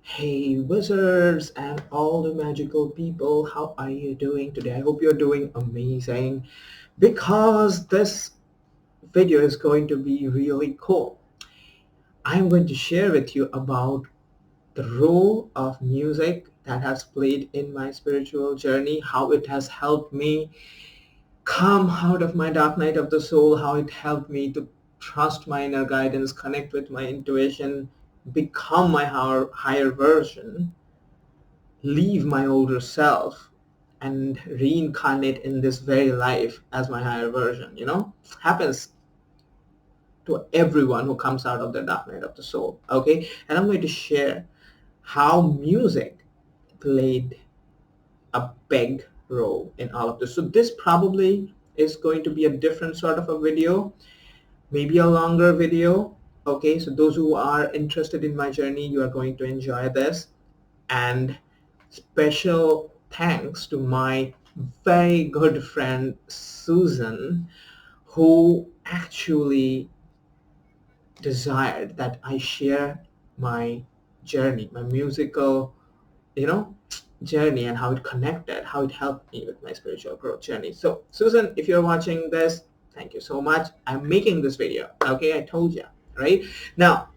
Hey wizards and all the magical people, how are you doing today? I hope you're doing amazing because this video is going to be really cool. I'm going to share with you about the role of music that has played in my spiritual journey, how it has helped me come out of my dark night of the soul, how it helped me to trust my inner guidance, connect with my intuition, become my higher version, leave my older self and reincarnate in this very life as my higher version. Happens to everyone who comes out of the dark night of the soul. Okay, and I'm going to share how music played a big role in all of this. So this probably is going to be a different sort of a video, maybe a longer video. Okay, so those who are interested in my journey, you are going to enjoy this. And special thanks to my very good friend Susan, who actually desired that I share my journey, my musical, you know, journey, and how it connected, how it helped me with my spiritual growth journey. So Susan, if you're watching this, thank you so much. I'm making this video. Okay, I told you, right? Now,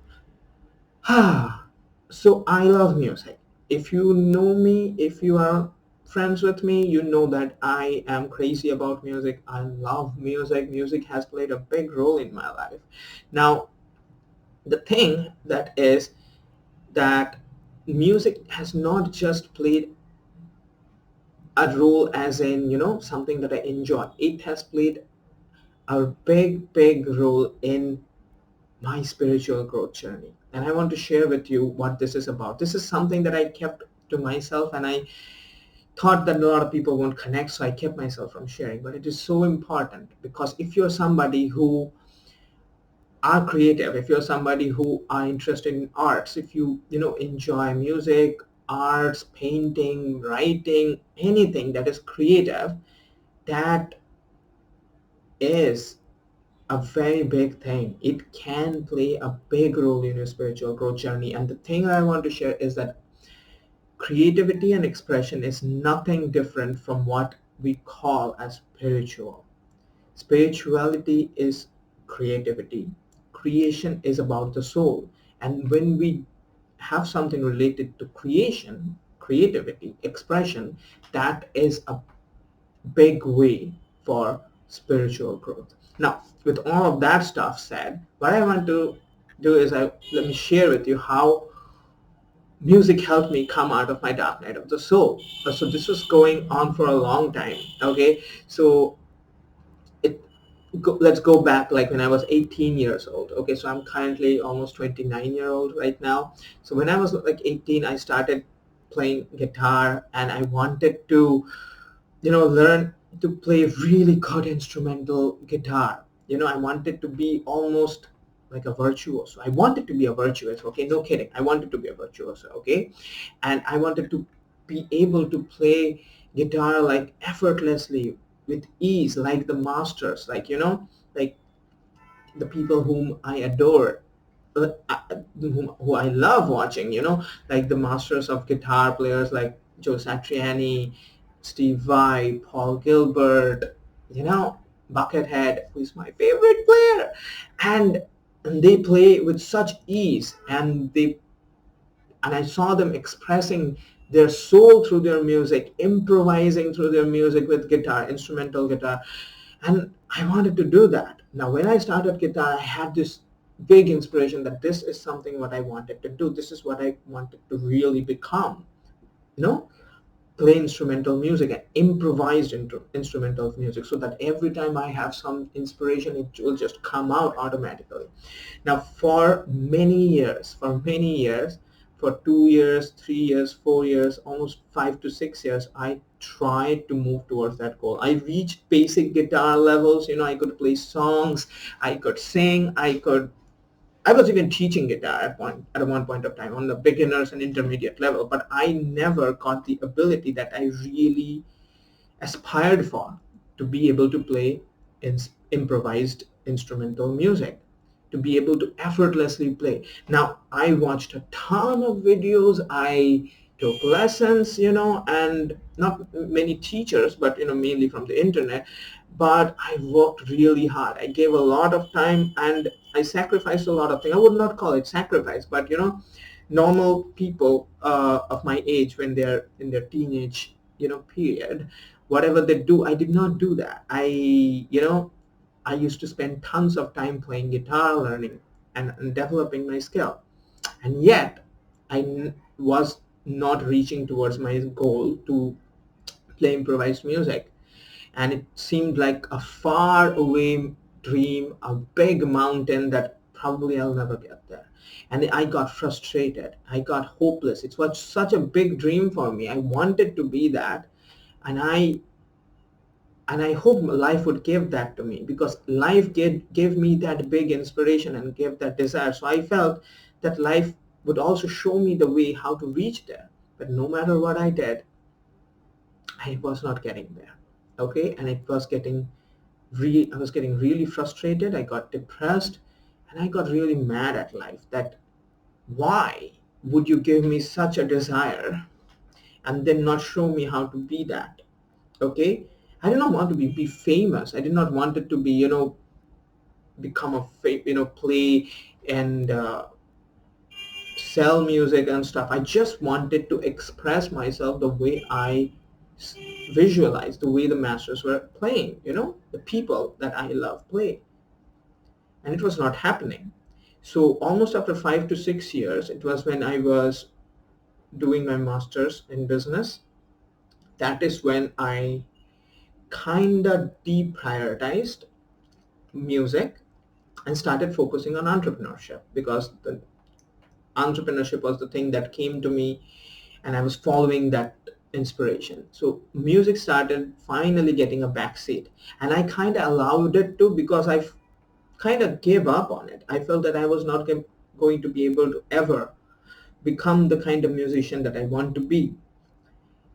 so I love music. If you know me, if you are friends with me, you know that I am crazy about music. I love music. Music has played a big role in my life. Now, the thing that is that music has not just played a role as in, something that I enjoy. It has played a big role in my spiritual growth journey. And I want to share with you what this is about. This is something that I kept to myself, and I thought that a lot of people won't connect, so I kept myself from sharing. But it is so important because if you're somebody who are creative, if you're somebody who are interested in arts, if you enjoy music, arts, painting, writing, anything that is creative, that is a very big thing. It can play a big role in your spiritual growth journey. And the thing I want to share is that creativity and expression is nothing different from what we call as spiritual. Spirituality is creativity. Creation is about the soul. And when we have something related to creation, creativity, expression, that is a big way for spiritual growth. Now, with all of that stuff said, what I want to do is let me share with you how music helped me come out of my dark night of the soul. So this was going on for a long time. Okay, so let's go back like when I was 18 years old. Okay, so I'm currently almost 29-year-old right now. So when I was like 18, I started playing guitar, and I wanted to learn to play really good instrumental guitar. I wanted to be almost like a virtuoso. I wanted to be a virtuoso. Okay, no kidding. I wanted to be a virtuoso. Okay, and I wanted to be able to play guitar like effortlessly with ease, like the masters, like like the people whom I adore, who I love watching, like the masters of guitar players like Joe Satriani, Steve Vai, Paul Gilbert, Buckethead, who is my favorite player. And they play with such ease, and I saw them expressing their soul through their music, improvising through their music with guitar, instrumental guitar. And I wanted to do that. Now, when I started guitar, I had this big inspiration that this is something what I wanted to do. This is what I wanted to really become, you know, play instrumental music and improvised instrumental music, so that every time I have some inspiration, it will just come out automatically. Now, for many years, for 2 years, 3 years, 4 years, almost 5 to 6 years, I tried to move towards that goal. I reached basic guitar levels. I could play songs, I could sing, I was even teaching guitar at one point of time on the beginners and intermediate level, but I never got the ability that I really aspired for, to be able to play improvised instrumental music. to be able to effortlessly play. Now, I watched a ton of videos. I took lessons, and not many teachers, but, mainly from the internet. But I worked really hard. I gave a lot of time, and I sacrificed a lot of things. I would not call it sacrifice, but, normal people of my age, when they're in their teenage, period, whatever they do, I did not do that. I used to spend tons of time playing guitar, learning and developing my skill. And yet, was not reaching towards my goal to play improvised music. And it seemed like a far away dream, a big mountain that probably I'll never get there. And I got frustrated. I got hopeless. It was such a big dream for me. I wanted to be that. And I hope life would give that to me, because life gave me that big inspiration and gave that desire. So I felt that life would also show me the way how to reach there. But no matter what I did, I was not getting there. Okay, and I was getting really frustrated. I got depressed, and I got really mad at life. That why would you give me such a desire and then not show me how to be that? Okay, I did not want to be famous. I did not want it to be, become play and sell music and stuff. I just wanted to express myself the way I visualized, the way the masters were playing, the people that I love play. And it was not happening. So almost after 5 to 6 years, it was when I was doing my master's in business. That is when I kind of deprioritized music and started focusing on entrepreneurship, because the entrepreneurship was the thing that came to me, and I was following that inspiration. So music started finally getting a backseat, and I kind of allowed it to, because I kind of gave up on it. I felt that I was not going to be able to ever become the kind of musician that I want to be.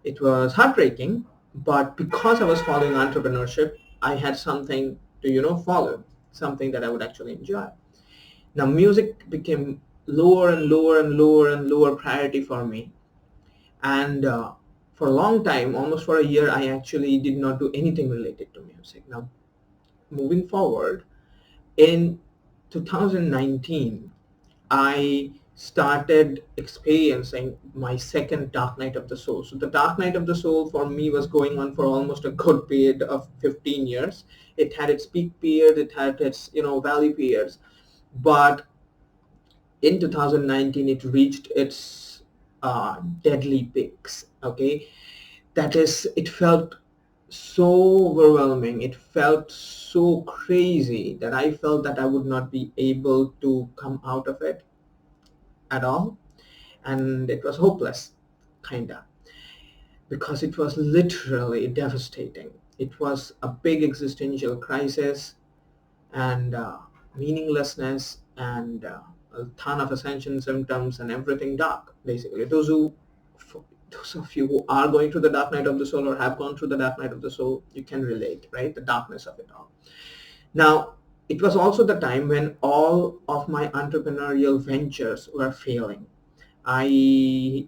It was heartbreaking, but because I was following entrepreneurship, I had something to, follow, something that I would actually enjoy. Now, music became lower and lower and lower and lower priority for me. And for a long time, almost for a year, I actually did not do anything related to music. Now, moving forward, in 2019, I started experiencing my second dark night of the soul. So the dark night of the soul for me was going on for almost a good period of 15 years. It had its peak period, it had its, valley periods. But in 2019, it reached its deadly peaks. Okay, that is, it felt so overwhelming. It felt so crazy that I felt that I would not be able to come out of it at all. And it was hopeless, kinda, because it was literally devastating. It was a big existential crisis, and meaninglessness, and a ton of ascension symptoms, and everything dark, basically. Those of you who are going through the dark night of the soul, or have gone through the dark night of the soul, you can relate, right? The darkness of it all. Now, it was also the time when all of my entrepreneurial ventures were failing. I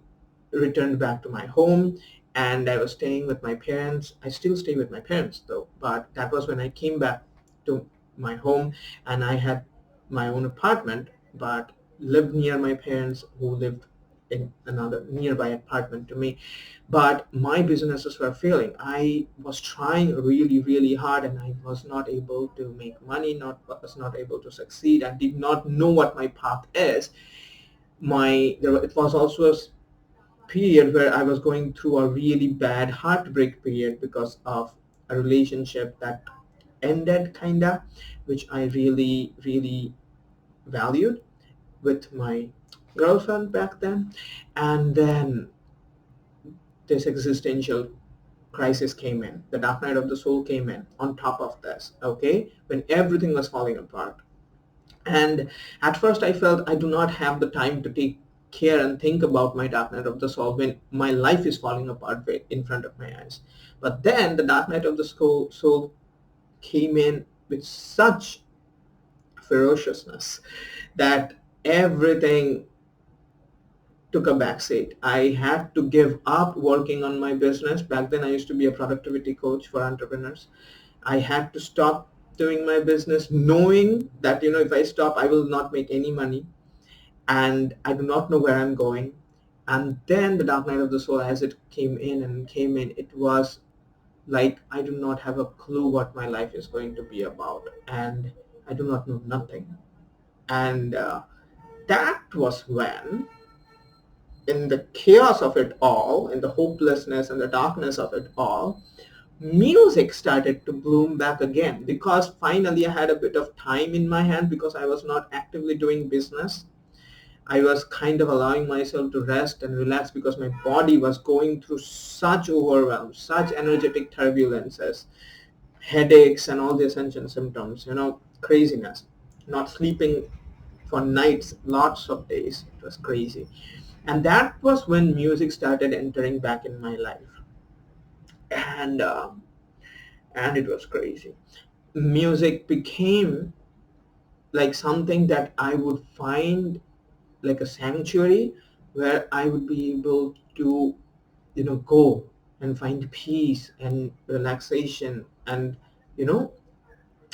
returned back to my home, and I was staying with my parents. I still stay with my parents though, but that was when I came back to my home, and I had my own apartment, but lived near my parents, who lived in another nearby apartment to me. But my businesses were failing. I was trying really, really hard, and I was not able to make money, was not able to succeed. I did not know what my path is. It was also a period where I was going through a really bad heartbreak period because of a relationship that ended, kinda, which I really, really valued, with my girlfriend back then. And then this existential crisis came in. The dark night of the soul came in on top of this, okay, when everything was falling apart. And at first I felt I do not have the time to take care and think about my dark night of the soul when my life is falling apart in front of my eyes. But then the dark night of the soul came in with such ferociousness that everything took a backseat. I had to give up working on my business. Back then, I used to be a productivity coach for entrepreneurs. I had to stop doing my business knowing that, if I stop, I will not make any money and I do not know where I'm going. And then the dark night of the soul, as it came in, it was like I do not have a clue what my life is going to be about, and I do not know nothing. And that was when, in the chaos of it all, in the hopelessness and the darkness of it all, music started to bloom back again, because finally I had a bit of time in my hand because I was not actively doing business. I was kind of allowing myself to rest and relax because my body was going through such overwhelm, such energetic turbulences, headaches and all the essential symptoms, craziness, not sleeping for nights, lots of days. It was crazy. And that was when music started entering back in my life. And and it was crazy. Music became like something that I would find like a sanctuary where I would be able to, go and find peace and relaxation and, you know,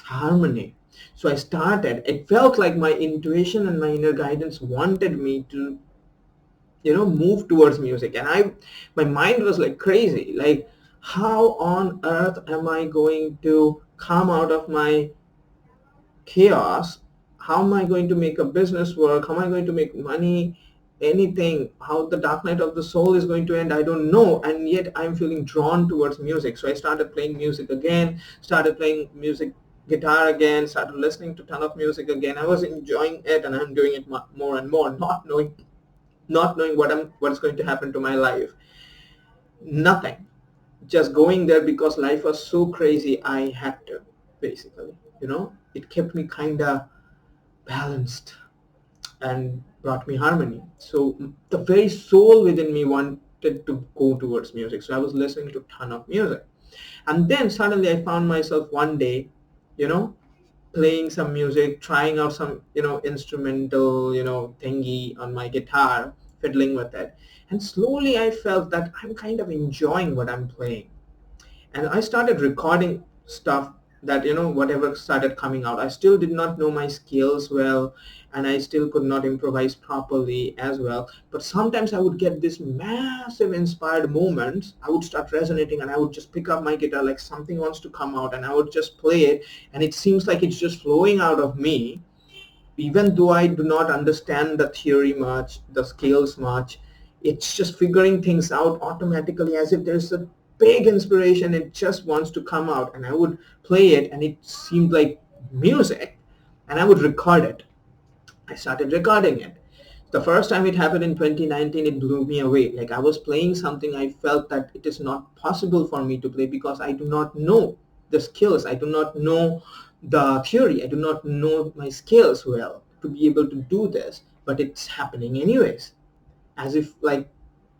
harmony. So I started, it felt like my intuition and my inner guidance wanted me to, move towards music. And my mind was like crazy, like how on earth am I going to come out of my chaos? How am I going to make a business work? How am I going to make money? Anything, how the dark night of the soul is going to end, I don't know. And yet I'm feeling drawn towards music. So I started playing music again, started playing music, guitar again, started listening to ton of music again. I was enjoying it and I'm doing it more and more, not knowing what's going to happen to my life. Nothing. Just going there because life was so crazy. I had to, basically, it kept me kind of balanced and brought me harmony. So the very soul within me wanted to go towards music. So I was listening to a ton of music. And then suddenly I found myself one day, you know, playing some music, trying out some, instrumental, thingy on my guitar, fiddling with it. And slowly I felt that I'm kind of enjoying what I'm playing. And I started recording stuff that, whatever started coming out. I still did not know my skills well, and I still could not improvise properly as well. But sometimes I would get this massive inspired moments. I would start resonating and I would just pick up my guitar like something wants to come out, and I would just play it, and it seems like it's just flowing out of me, even though I do not understand the theory much, the scales much. It's just figuring things out automatically, as if there's a big inspiration. It just wants to come out, and I would play it, and it seemed like music, and I would record it. I started recording it. The first time it happened in 2019, it blew me away. Like I was playing something, I felt that it is not possible for me to play because I do not know the skills. I do not know the theory. I do not know my skills well to be able to do this, but it's happening anyways, as if like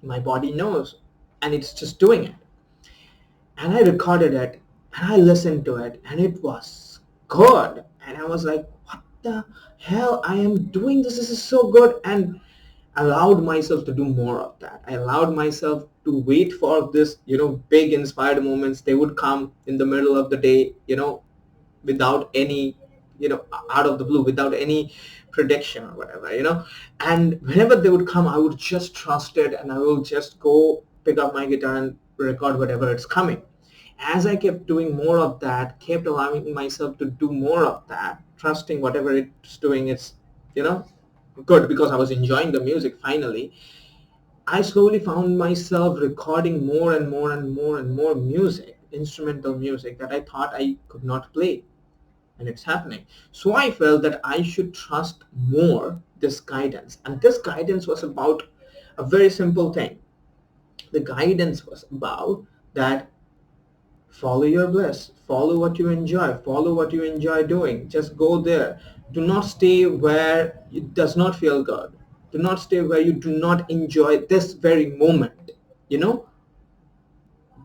my body knows, and it's just doing it. And I recorded it and I listened to it, and it was good. And I was like, what the hell? I am doing this. This is so good. And allowed myself to do more of that. I allowed myself to wait for this, big inspired moments. They would come in the middle of the day, without any, out of the blue, without any prediction or whatever, and whenever they would come, I would just trust it, and I will just go pick up my guitar and record whatever it's coming. As I kept doing more of that, kept allowing myself to do more of that, trusting whatever it's doing, it's, you know good, because I was enjoying the music finally. I slowly found myself recording more and more and more and more music, instrumental music that I thought I could not play, and it's happening. So I felt that I should trust more this guidance. And this guidance was about a very simple thing. The guidance was about that: follow your bliss, follow what you enjoy, follow what you enjoy doing. Just go there. Do not stay where it does not feel good. Do not stay where you do not enjoy this very moment. You know,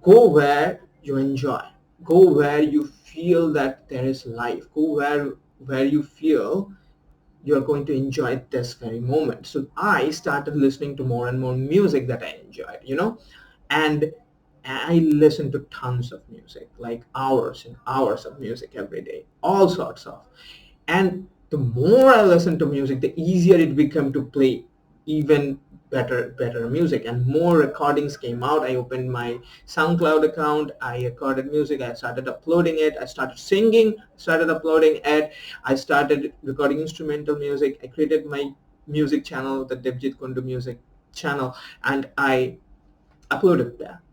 go where you enjoy. Go where you feel that there is life. Go where where you feel you're going to enjoy this very moment. So I started listening to more and more music that I enjoyed, and I listened to tons of music, like hours and hours of music every day, all sorts of. And the more I listened to music, the easier it became to play even better music, and more recordings came out. I opened my SoundCloud account, I recorded music, I started uploading it, I started singing, started uploading it, I started recording instrumental music, I created my music channel, the Devjit Kundu music channel, and I uploaded there.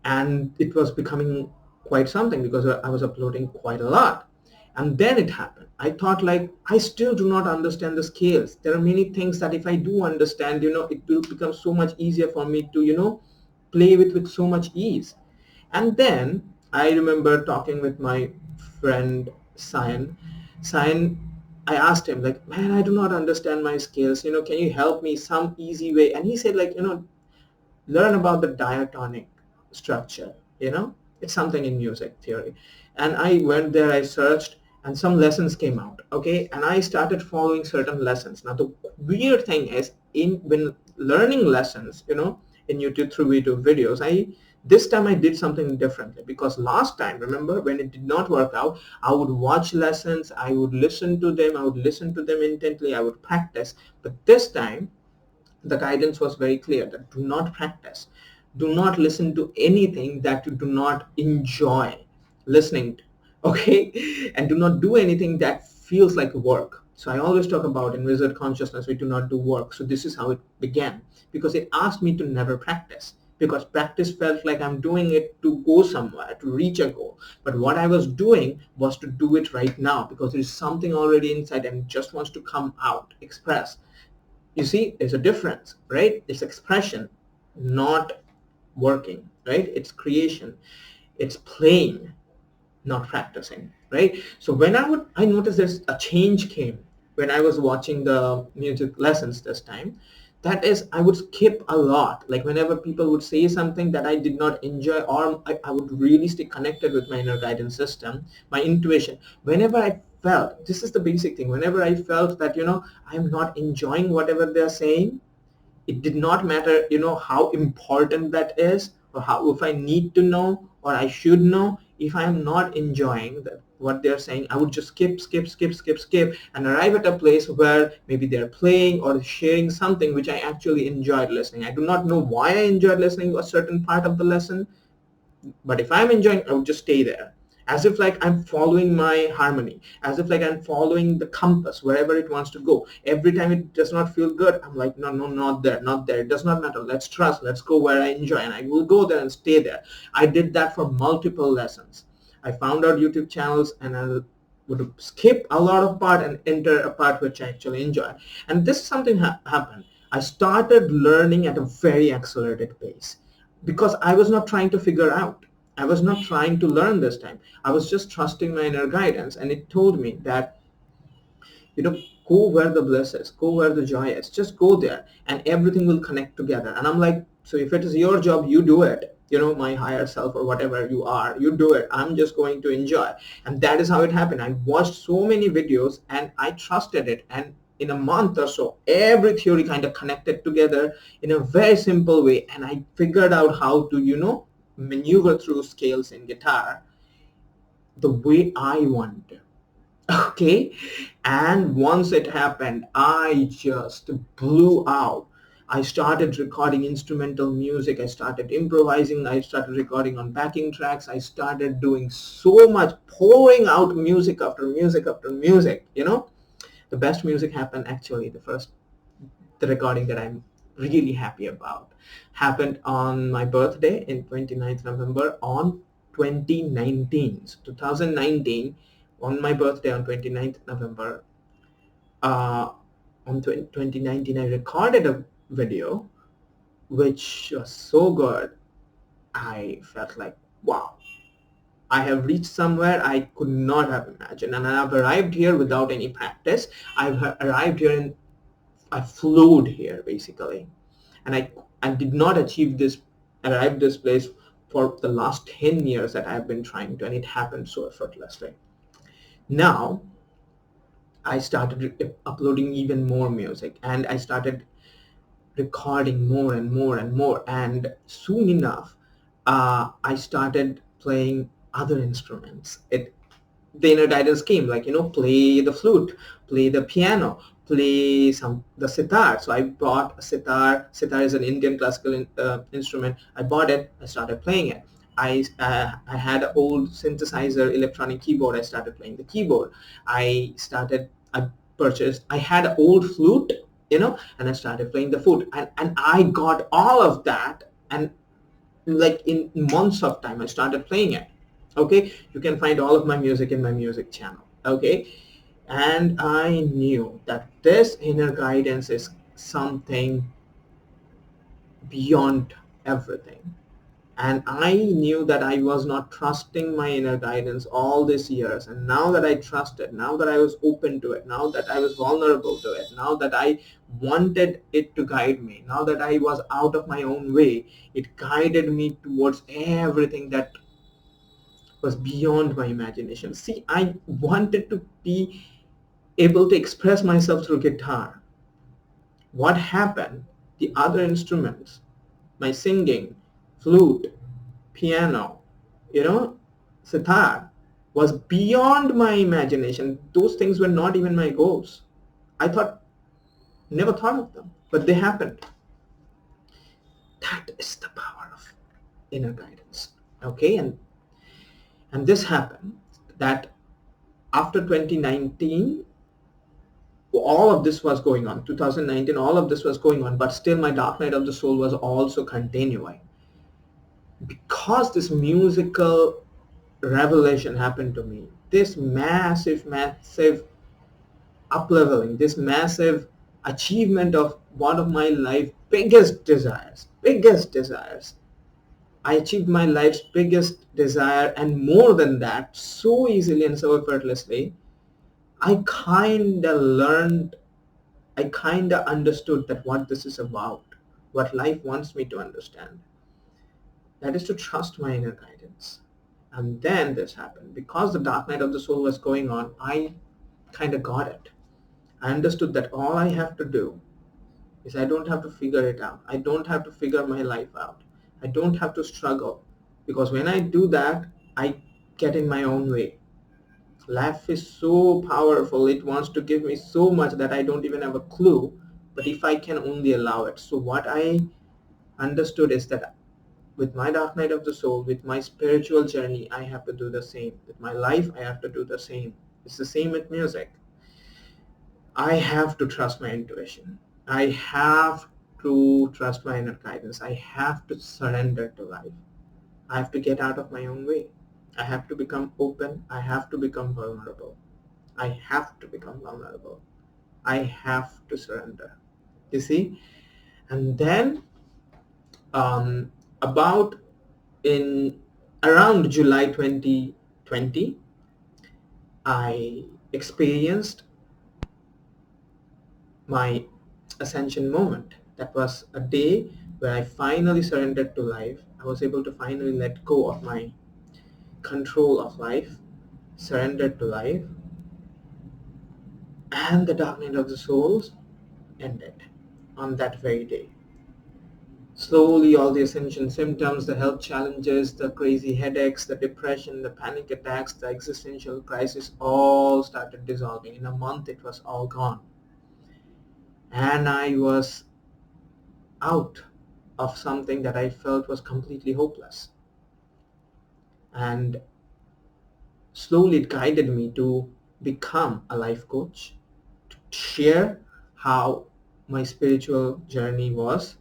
And it was becoming quite something because I was uploading quite a lot. And then it happened. I thought, like, I still do not understand the scales. There are many things that if I do understand, it will become so much easier for me to, play with so much ease. And then I remember talking with my friend Cyan. Cyan, I asked him, like, man, I do not understand my scales. Can you help me some easy way? And he said, like, learn about the diatonic structure. It's something in music theory. And I went there, I searched, and some lessons came out. Okay, and I started following certain lessons. Now the weird thing is, in when learning lessons, in YouTube through YouTube videos, I this time I did something differently, because last time, remember, when it did not work out, I would watch lessons, I would listen to them, I would listen to them intently, I would practice. But this time the guidance was very clear, that do not practice, do not listen to anything that you do not enjoy listening to, okay, and do not do anything that feels like work. So I always talk about in wizard consciousness, we do not do work. So this is how it began, because it asked me to never practice, because practice felt like I'm doing it to go somewhere, to reach a goal. But what I was doing was to do it right now, because there is something already inside and it just wants to come out, express. You see, there's a difference, right? It's expression, not working, right? It's creation, it's playing, not practicing, right? So when I noticed there's a change came when I was watching the music lessons this time. That is, I would skip a lot. Like whenever people would say something that I did not enjoy, or I would really stay connected with my inner guidance system, my intuition. Whenever I felt, this is the basic thing, whenever I felt that, I'm not enjoying whatever they're saying, it did not matter, how important that is, or how, if I need to know or I should know, if I'm not enjoying that what they're saying, I would just skip and arrive at a place where maybe they're playing or sharing something which I actually enjoyed listening. I do not know why I enjoyed listening to a certain part of the lesson, but if I'm enjoying, I would just stay there, as if like I'm following my harmony, as if like I'm following the compass wherever it wants to go. Every time it does not feel good, I'm like, no, no, not there, not there. It does not matter. Let's trust. Let's go where I enjoy, and I will go there and stay there. I did that for multiple lessons. I found out YouTube channels, and I would skip a lot of part and enter a part which I actually enjoy. And this something happened. I started learning at a very accelerated pace, because I was not trying to figure out. I was not trying to learn this time. I was just trusting my inner guidance, and it told me that, you know, go where the bliss is, go where the joy is. Just go there, and everything will connect together. And I'm like, so if it is your job, you do it. My higher self or whatever you are, you do it. I'm just going to enjoy. And that is how it happened. I watched so many videos and I trusted it. And in a month or so, every theory kind of connected together in a very simple way. And I figured out how to, maneuver through scales in guitar the way I want to. Okay, and once it happened, I just blew out. I started recording instrumental music, I started improvising, I started recording on backing tracks, I started doing so much, pouring out music after music after music. The best music happened, actually, the recording that I'm really happy about happened on my birthday in 29th November on 2019. So 2019, on my birthday on 29th November, uh, on 2019, I recorded a video which was so good. I felt like, wow, I have reached somewhere I could not have imagined. And I've arrived here without any practice. Arrived here and I flowed here basically. And I did not arrive this place for the last 10 years that I've been trying to, and it happened so effortlessly. Now, I started uploading even more music, and I started recording more and more and more. And soon enough, I started playing other instruments. The inner guidance came, like, play the flute, play the piano, play the sitar. So I bought a sitar. Sitar is an Indian classical instrument. I bought it. I started playing it. I had an old synthesizer electronic keyboard. I started playing the keyboard. I purchased. I had an old flute, and I started playing the flute, and I got all of that, and like in months of time I started playing it. Okay, you can find all of my music in my music channel. Okay, and I knew that this inner guidance is something beyond everything. And I knew that I was not trusting my inner guidance all these years. And now that I trusted, now that I was open to it, now that I was vulnerable to it, now that I wanted it to guide me, now that I was out of my own way, it guided me towards everything that was beyond my imagination. See, I wanted to be able to express myself through guitar. What happened? The other instruments, my singing, flute, piano, you know, sitar, was beyond my imagination. Those things were not even my goals. I never thought of them, but they happened. That is the power of inner guidance. Okay, and this happened that after 2019, all of this was going on. 2019, all of this was going on, but still my dark night of the soul was also continuing, because this musical revelation happened to me. This massive up-leveling, this massive achievement of one of my life's biggest desires. I achieved my life's biggest desire, and more than that, so easily and so effortlessly. I kinda understood that what this is about, what life wants me to understand. That is to trust my inner guidance. And then this happened. Because the dark night of the soul was going on, I kind of got it. I understood that all I have to do is I don't have to figure it out. I don't have to figure my life out. I don't have to struggle. Because when I do that, I get in my own way. Life is so powerful. It wants to give me so much that I don't even have a clue. But if I can only allow it. So what I understood is that with my dark night of the soul, with my spiritual journey, I have to do the same. With my life, I have to do the same. It's the same with music. I have to trust my intuition. I have to trust my inner guidance. I have to surrender to life. I have to get out of my own way. I have to become open. I have to become vulnerable. I have to become vulnerable. I have to surrender. You see? And then about in around July 2020, I experienced my ascension moment. That was a day where I finally surrendered to life. I was able to finally let go of my control of life, surrendered to life, and the dark night of the souls ended on that very day. Slowly, all the ascension symptoms, the health challenges, the crazy headaches, the depression, the panic attacks, the existential crisis all started dissolving. In a month, it was all gone. And I was out of something that I felt was completely hopeless. And slowly it guided me to become a life coach, to share how my spiritual journey was.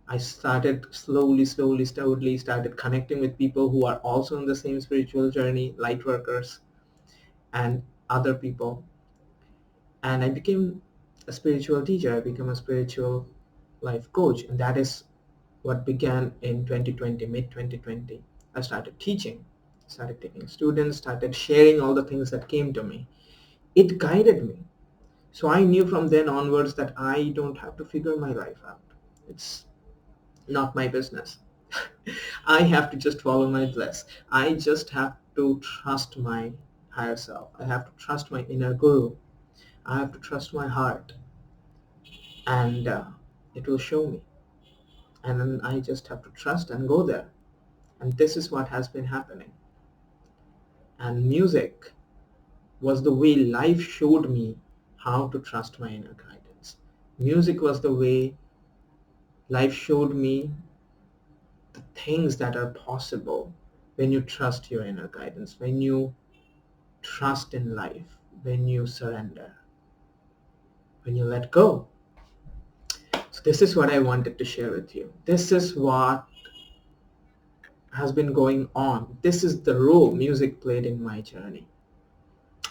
I started slowly started connecting with people who are also on the same spiritual journey, light workers and other people. And I became a spiritual teacher. I became a spiritual life coach. And that is what began in 2020, mid 2020. I started teaching, started taking students, started sharing all the things that came to me. It guided me. So I knew from then onwards that I don't have to figure my life out. It's not my business. I have to just follow my bliss. I just have to trust my higher self. I have to trust my inner guru. I have to trust my heart, and it will show me. And then I just have to trust and go there. And this is what has been happening. And music was the way life showed me how to trust my inner guidance. Music was the way life showed me the things that are possible when you trust your inner guidance, when you trust in life, when you surrender, when you let go. So this is what I wanted to share with you. This is what has been going on. This is the role music played in my journey.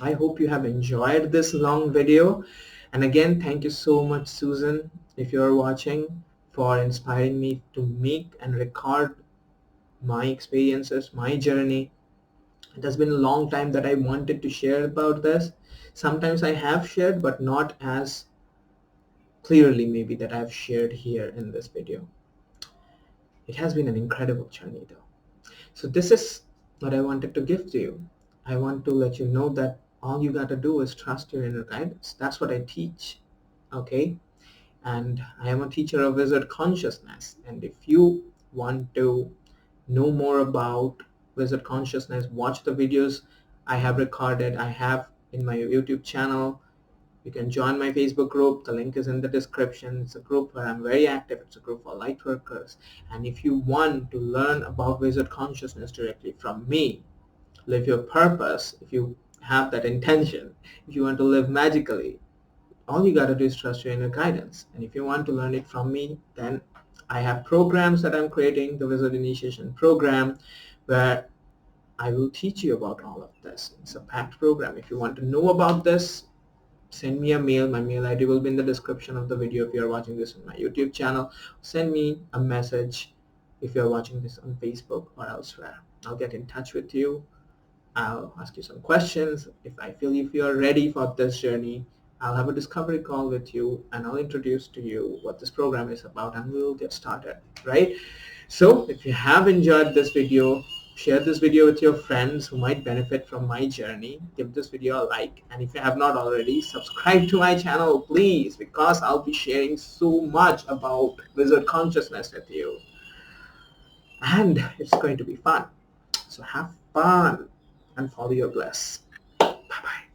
I hope you have enjoyed this long video. And again, thank you so much, Susan, if you're watching, for inspiring me to make and record my experiences, my journey. It has been a long time that I wanted to share about this. Sometimes I have shared, but not as clearly maybe that I've shared here in this video. It has been an incredible journey though. So this is what I wanted to give to you. I want to let you know that all you got to do is trust your inner guidance. That's what I teach. Okay? And I am a teacher of wizard consciousness. And if you want to know more about wizard consciousness, watch the videos I have recorded. I have in my YouTube channel. You can join my Facebook group. The link is in the description. It's a group where I'm very active. It's a group for light workers. And if you want to learn about wizard consciousness directly from me, live your purpose, if you have that intention, if you want to live magically, all you got to do is trust your inner guidance. And if you want to learn it from me, then I have programs that I'm creating, the Wizard Initiation Program, where I will teach you about all of this. It's a packed program. If you want to know about this, send me a mail. My mail ID will be in the description of the video if you're watching this on my YouTube channel. Send me a message if you're watching this on Facebook or elsewhere. I'll get in touch with you. I'll ask you some questions. If I feel if you're ready for this journey, I'll have a discovery call with you and I'll introduce to you what this program is about and we'll get started, right? So if you have enjoyed this video, share this video with your friends who might benefit from my journey. Give this video a like, and if you have not already, subscribe to my channel, please, because I'll be sharing so much about wizard consciousness with you. And it's going to be fun. So have fun and follow your bliss. Bye-bye.